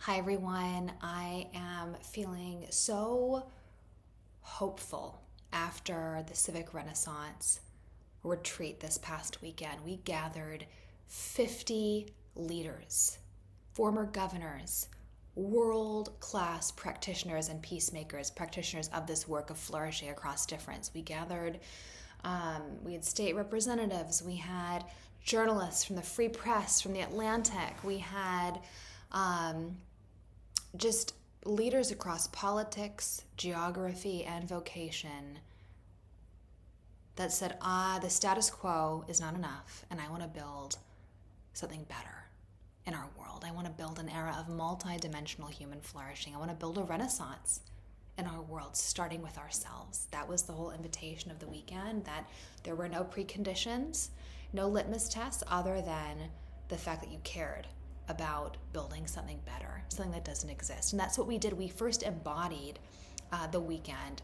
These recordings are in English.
Hi everyone, I am feeling so hopeful after the Civic Renaissance Retreat this past weekend. We gathered 50 leaders, former governors, world-class practitioners and peacemakers, practitioners of this work of flourishing across difference. We had state representatives, we had journalists from the Free Press, from the Atlantic, we had just leaders across politics, geography, and vocation that said, the status quo is not enough, and I want to build something better in our world. I want to build an era of multidimensional human flourishing. I want to build a renaissance in our world, starting with ourselves. That was the whole invitation of the weekend, that there were no preconditions, no litmus tests other than the fact that you cared about building something better, something that doesn't exist. And that's what we did. We first embodied that weekend,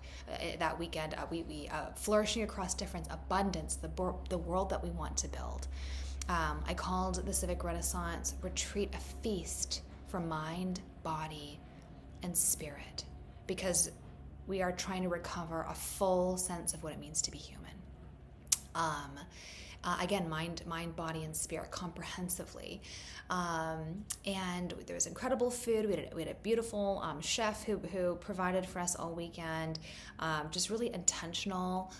we flourishing across difference, abundance, the world that we want to build. I called the Civic Renaissance Retreat a feast for mind, body, and spirit, because we are trying to recover a full sense of what it means to be human. Again, mind, body, and spirit comprehensively. And there was incredible food. We had a beautiful chef who provided for us all weekend. Just really intentional,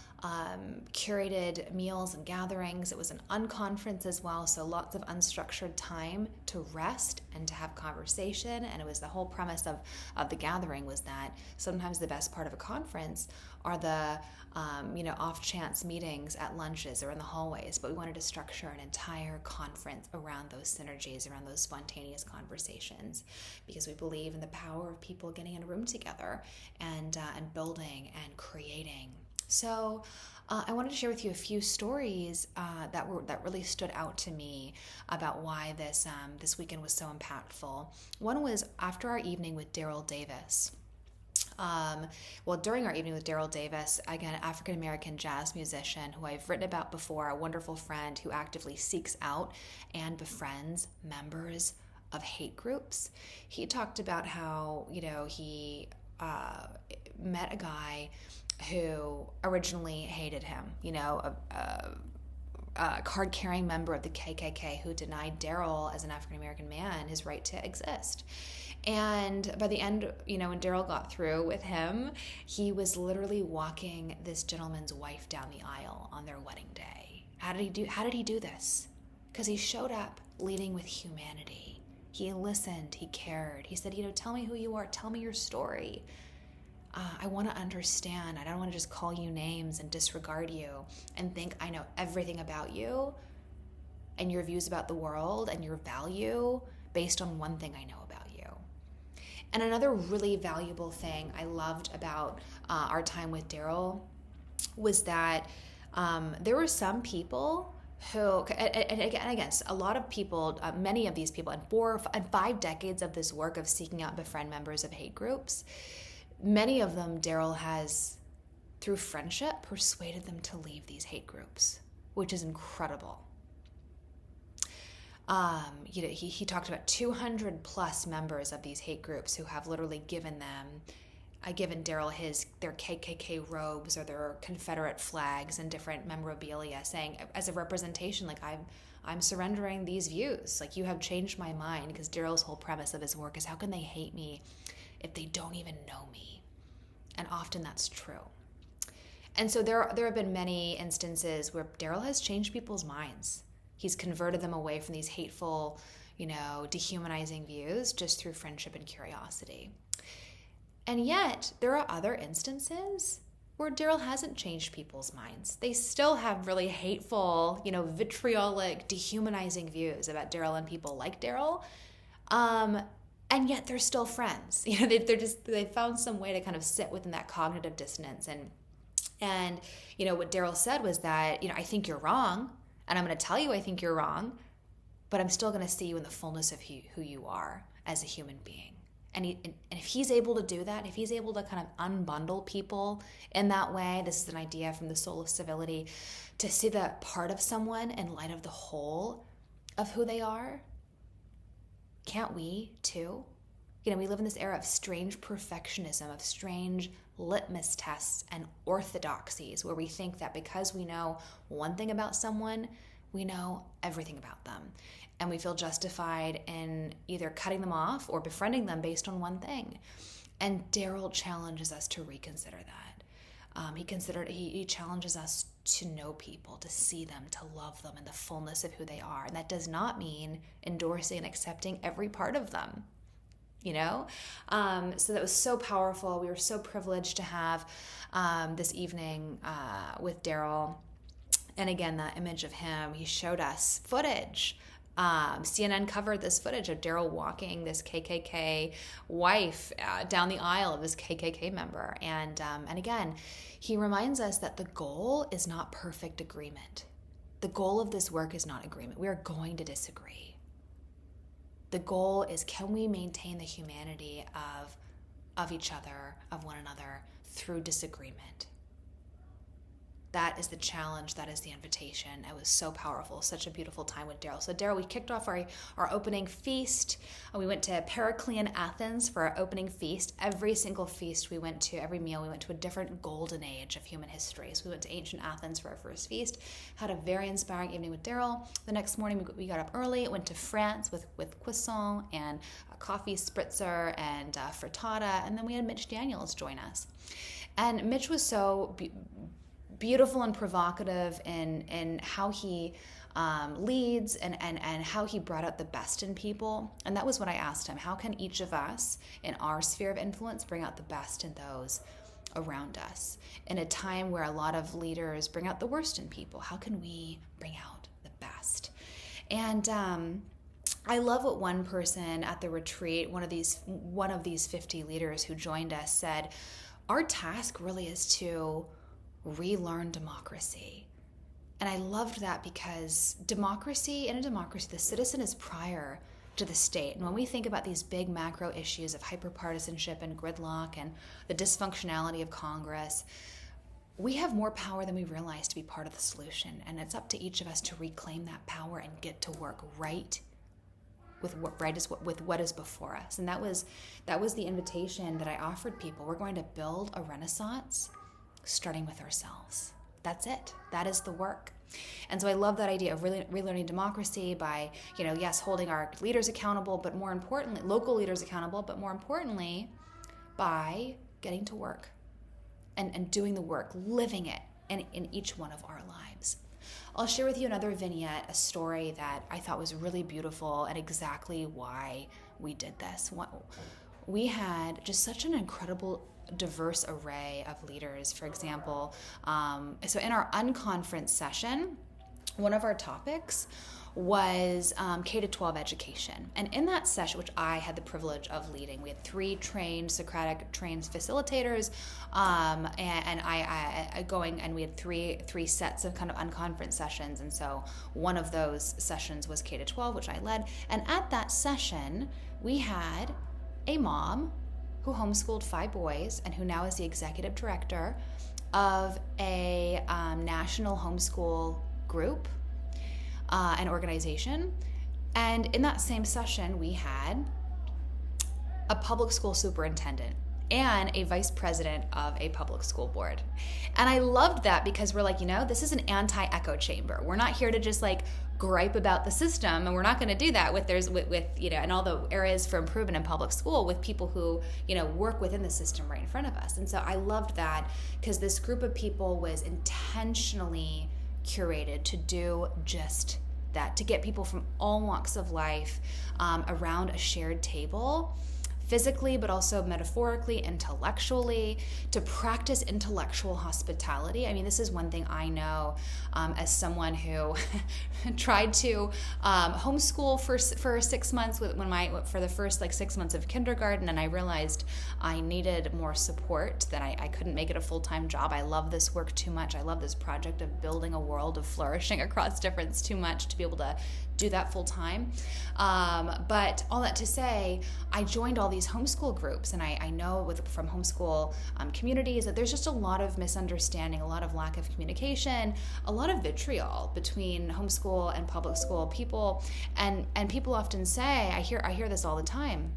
curated meals and gatherings. It was an unconference as well, so lots of unstructured time to rest and to have conversation. And it was the whole premise of the gathering was that sometimes the best part of a conference are the off-chance meetings at lunches or in the hallways, but we wanted to structure an entire conference around those synergies, around those spontaneous conversations, because we believe in the power of people getting in a room together and building and creating. So I wanted to share with you a few stories that really stood out to me about why this weekend was so impactful. One was after our evening with Daryl Davis. During our evening with Daryl Davis, again, an African-American jazz musician who I've written about before, a wonderful friend who actively seeks out and befriends members of hate groups. He talked about how, he met a guy who originally hated him, a card-carrying member of the KKK who denied Daryl, as an African-American man, his right to exist. And by the end, when Daryl got through with him, he was literally walking this gentleman's wife down the aisle on their wedding day. How did he do this? Because he showed up leading with humanity. He listened, he cared. He said, tell me who you are, tell me your story. I want to understand. I don't want to just call you names and disregard you and think I know everything about you and your views about the world and your value based on one thing I know about you. And another really valuable thing I loved about our time with Daryl was that there were some people who, and again, a lot of people, many of these people, in 4 and 5 decades of this work of seeking out and befriend members of hate groups, many of them Daryl has, through friendship, persuaded them to leave these hate groups, which is incredible. He talked about 200 plus members of these hate groups who have literally given Daryl their KKK robes or their Confederate flags and different memorabilia, saying as a representation, like I'm surrendering these views. Like, you have changed my mind, because Daryl's whole premise of his work is, how can they hate me if they don't even know me? And often that's true. And so there have been many instances where Daryl has changed people's minds. He's converted them away from these hateful, dehumanizing views just through friendship and curiosity. And yet, there are other instances where Daryl hasn't changed people's minds. They still have really hateful, vitriolic, dehumanizing views about Daryl and people like Daryl. And yet they're still friends. They found some way to kind of sit within that cognitive dissonance. And what Daryl said was that, I think you're wrong, and I'm going to tell you I think you're wrong, but I'm still going to see you in the fullness of who you are as a human being. And if he's able to do that, if he's able to kind of unbundle people in that way, this is an idea from the Soul of Civility, to see the part of someone in light of the whole of who they are, can't we too? We live in this era of strange perfectionism, of strange litmus tests and orthodoxies, where we think that because we know one thing about someone, we know everything about them. And we feel justified in either cutting them off or befriending them based on one thing. And Daryl challenges us to reconsider that. He challenges us to know people, to see them, to love them in the fullness of who they are. And that does not mean endorsing and accepting every part of them. So that was so powerful. We were so privileged to have this evening with Daryl. And again, that image of him, he showed us footage. CNN covered this footage of Daryl walking this KKK wife down the aisle of this KKK member. And again, he reminds us that the goal is not perfect agreement. The goal of this work is not agreement. We are going to disagree. The goal is, can we maintain the humanity of each other, of one another, through disagreement? That is the challenge. That is the invitation. It was so powerful. Such a beautiful time with Daryl. So Daryl, we kicked off our opening feast. We went to Periclean Athens for our opening feast. Every single feast we went to, every meal, we went to a different golden age of human history. So we went to ancient Athens for our first feast, had a very inspiring evening with Daryl. The next morning we got up early, went to France with croissant and a coffee spritzer and frittata. And then we had Mitch Daniels join us. And Mitch was so beautiful and provocative in how he leads and how he brought out the best in people. And that was what I asked him. How can each of us in our sphere of influence bring out the best in those around us? In a time where a lot of leaders bring out the worst in people, how can we bring out the best? And I love what one person at the retreat, one of these 50 leaders who joined us, said, our task really is to relearn democracy. And I loved that because in a democracy, the citizen is prior to the state. And when we think about these big macro issues of hyperpartisanship and gridlock and the dysfunctionality of Congress, we have more power than we realize to be part of the solution. And it's up to each of us to reclaim that power and get to work with what is before us. And that was the invitation that I offered people. We're going to build a renaissance starting with ourselves. That's it. That is the work. And so I love that idea of relearning democracy by, yes, holding our leaders accountable, but more importantly, local leaders accountable, but more importantly, by getting to work and doing the work, living it in each one of our lives. I'll share with you another vignette, a story that I thought was really beautiful and exactly why we did this. We had just such an incredible diverse array of leaders. For example, so in our unconference session, one of our topics was K-12 education. And in that session, which I had the privilege of leading, we had 3 Socratic trained facilitators, and I going, and we had three sets of kind of unconference sessions. And so one of those sessions was K-12, which I led. And at that session, we had a mom who homeschooled 5 boys and who now is the executive director of a national homeschool group, an organization. And in that same session, we had a public school superintendent and a vice president of a public school board. And I loved that because we're like, this is an anti-echo chamber. We're not here to just gripe about the system, and we're not going to do that with and all the areas for improvement in public school with people who work within the system right in front of us. And so I loved that because this group of people was intentionally curated to do just that, to get people from all walks of life around a shared table, physically, but also metaphorically, intellectually, to practice intellectual hospitality. I mean, this is one thing I know as someone who tried to homeschool for 6 months for the first 6 months of kindergarten, and I realized I needed more support, that I couldn't make it a full-time job. I love this work too much. I love this project of building a world of flourishing across difference too much to be able to do that full time. But all that to say, I joined all these homeschool groups, and I know from homeschool communities that there's just a lot of misunderstanding, a lot of lack of communication, a lot of vitriol between homeschool and public school people. And people often say, I hear this all the time,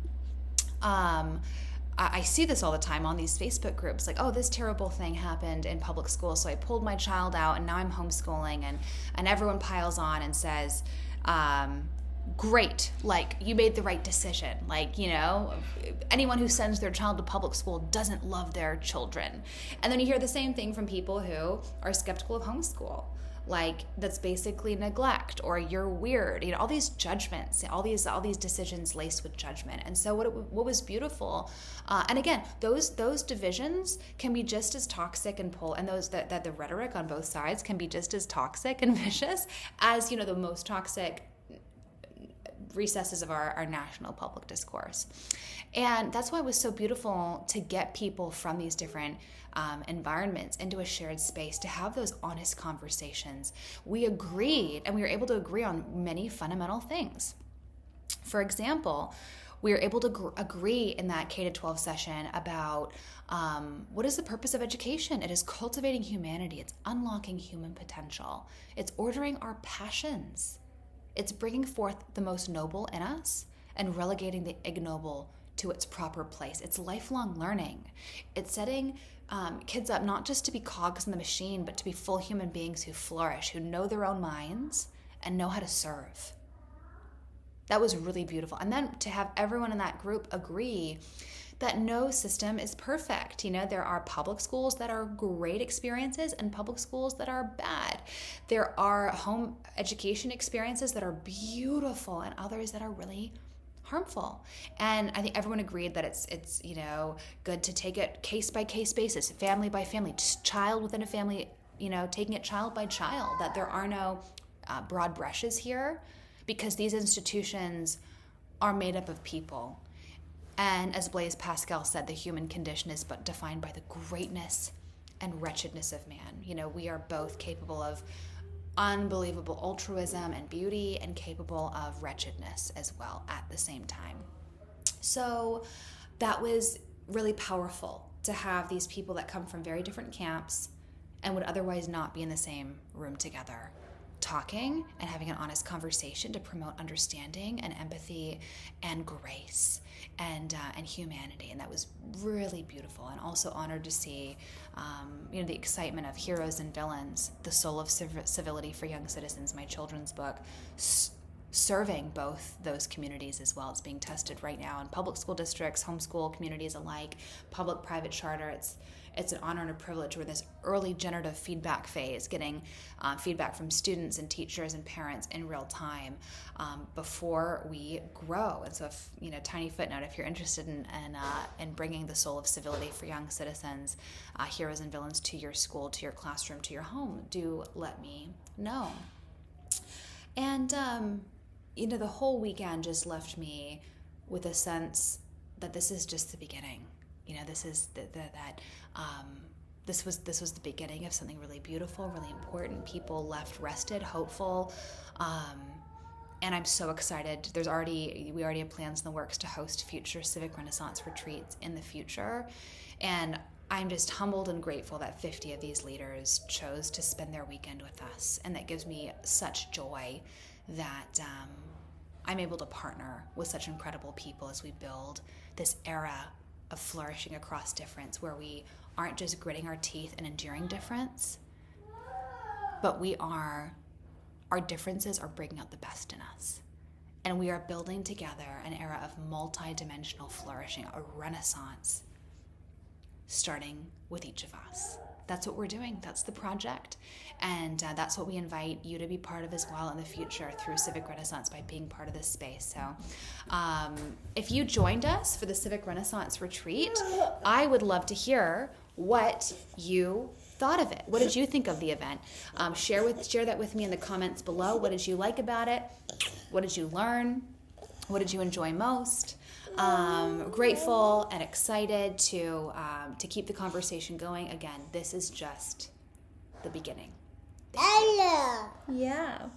I see this all the time on these Facebook groups, like, oh, this terrible thing happened in public school, so I pulled my child out and now I'm homeschooling, and everyone piles on and says, great, like, you made the right decision. Like, you know, anyone who sends their child to public school doesn't love their children. And then you hear the same thing from people who are skeptical of homeschool. Like, that's basically neglect, or you're weird, you know, all these judgments, all these decisions laced with judgment. And so what was beautiful, and again, those divisions can be just as toxic and those that the rhetoric on both sides can be just as toxic and vicious as, you know, the most toxic recesses of our national public discourse. And that's why it was so beautiful to get people from these different environments into a shared space to have those honest conversations. We agreed, and we were able to agree on many fundamental things. For example, we were able to agree in that K-12 session about what is the purpose of education. It is cultivating humanity. It's unlocking human potential. It's ordering our passions. It's bringing forth the most noble in us and relegating the ignoble to its proper place. It's lifelong learning. It's setting kids up not just to be cogs in the machine, but to be full human beings who flourish, who know their own minds and know how to serve. That was really beautiful. And then to have everyone in that group agree that no system is perfect. You know, there are public schools that are great experiences and public schools that are bad. There are home education experiences that are beautiful and others that are really harmful. And I think everyone agreed that it's you know, good to take it case by case basis, family by family, just child within a family, you know, taking it child by child, that there are no broad brushes here, because these institutions are made up of people. And as Blaise Pascal said, the human condition is but defined by the greatness and wretchedness of man. You know, we are both capable of unbelievable altruism and beauty, and capable of wretchedness as well at the same time. So that was really powerful, to have these people that come from very different camps and would otherwise not be in the same room together, talking and having an honest conversation to promote understanding and empathy and grace and humanity. And that was really beautiful, and also honored to see you know, the excitement of Heroes and Villains, the Soul of Civility for Young Citizens, my children's book, serving both those communities as well. It's being tested right now in public school districts, homeschool communities alike, public-private charter. It's an honor and a privilege. We're in this early generative feedback phase, getting feedback from students and teachers and parents in real time before we grow. And so, if, you know, tiny footnote, if you're interested in bringing the Soul of Civility for Young Citizens, Heroes and Villains, to your school, to your classroom, to your home, do let me know. And you know, the whole weekend just left me with a sense that this is just the beginning. You know, this is this was the beginning of something really beautiful, really important. People left rested, hopeful, and I'm so excited. We already have plans in the works to host future Civic Renaissance retreats in the future, and I'm just humbled and grateful that 50 of these leaders chose to spend their weekend with us, and that gives me such joy that I'm able to partner with such incredible people as we build this era of flourishing across difference, where we aren't just gritting our teeth and enduring difference, but our differences are bringing out the best in us. And we are building together an era of multi-dimensional flourishing, a renaissance, starting with each of us. That's what we're doing. That's the project. And that's what we invite you to be part of as well in the future through Civic Renaissance, by being part of this space. So if you joined us for the Civic Renaissance Retreat, I would love to hear what you thought of it. What did you think of the event? Share that with me in the comments below. What did you like about it? What did you learn? What did you enjoy most? Grateful and excited to keep the conversation going. Again, this is just the beginning. Hello. Yeah.